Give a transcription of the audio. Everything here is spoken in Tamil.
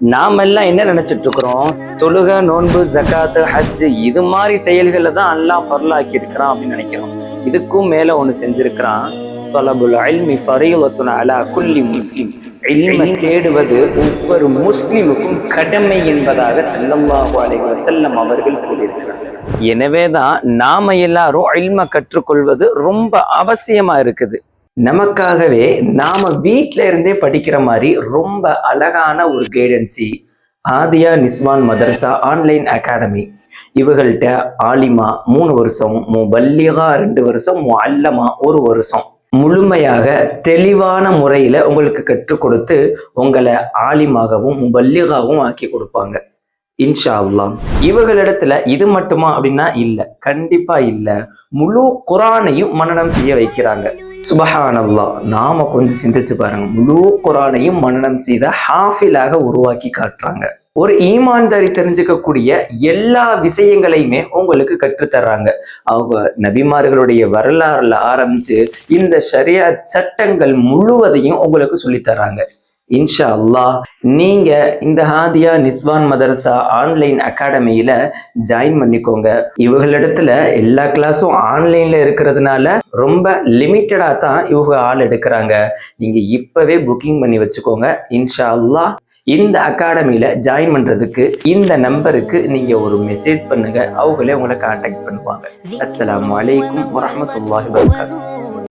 நாமெல்லாம் என்ன நினைச்சிட்டு இருக்கிறோம், தொழுகை, நோன்பு, ஜகாத்து, ஹஜ் இது மாதிரி செயல்களை தான் அல்லாஹ் ஃபர்லாக்கி இருக்கிறான் அப்படின்னு நினைக்கிறோம். இதுக்கும் மேல ஒண்ணு செஞ்சிருக்கிறான். தொலபுல் இல்மி ஃபரீலத்துன் அலா குல்லி முஸ்லிம். இல்மை தேடுவது ஒவ்வொரு முஸ்லிமுக்கும் கடமை என்பதாக ஸல்லல்லாஹு அலைஹி வஸல்லம் அவர்கள் கூறியிருக்கிறார். எனவேதான் நாம எல்லாரும் இல்மை கற்றுக்கொள்வது ரொம்ப அவசியமா இருக்குது. நமக்காகவே நாம வீட்டில இருந்தே படிக்கிற மாதிரி ரொம்ப அழகான ஒரு கைடன்சி ஆதியா நிஸ்வான் மதரசா ஆன்லைன் அகாடமி. இவங்கள்ட்ட ஆலிமா 3 வருஷம், முபல்லிகா 2 வருஷம், முஅல்லமா 1 வருஷம் முழுமையாக தெளிவான முறையில உங்களுக்கு கற்றுக் கொடுத்து உங்களை ஆலிமாகவும் முபல்லிகாவும் ஆக்கி கொடுப்பாங்க இன்ஷா அல்லாஹ். இவர்களிடத்துல இது மட்டுமா அப்படின்னா இல்ல, கண்டிப்பா இல்ல. முழு குரானையும் மனனம் செய்ய வைக்கிறாங்க. சுபஹானல்லாஹ். நாம கொஞ்சம் சிந்திச்சு பாருங்க, முழு குரானையும் மனனம் செய்த ஹாஃபிலாக உருவாக்கி காட்டுறாங்க. ஒரு ஈமான்தாரி தெரிஞ்சுக்கக்கூடிய எல்லா விஷயங்களையுமே உங்களுக்கு கற்றுத்தர்றாங்க. அவங்க நபிமார்களுடைய வரலாறுல ஆரம்பிச்சு இந்த ஷரியத் சட்டங்கள் முழுவதையும் உங்களுக்கு சொல்லித்தர்றாங்க இன்ஷா அல்லாஹ். நீங்க இந்த ஹாதியா நிஸ்வான் மதரசா ஆன்லைன் அகாடமியில ஜாயின் பண்ணிக்கோங்க. இவங்களிடத்துல எல்லா கிளாஸும் ஆன்லைன்ல இருக்கிறதுனால ரொம்ப லிமிட்டடா தான் இவங்க ஆள் எடுக்கிறாங்க. நீங்க இப்பவே புக்கிங் பண்ணி வச்சுக்கோங்க இன்ஷா அல்லாஹ். இந்த அகாடமியில ஜாயின் பண்றதுக்கு இந்த நம்பருக்கு நீங்க ஒரு மெசேஜ் பண்ணுங்க, அவங்களே உங்களை கான்டாக்ட் பண்ணுவாங்க. அஸ்ஸலாமு அலைக்கும் வரஹ்மத்துல்லாஹி வபரகாத்துஹு.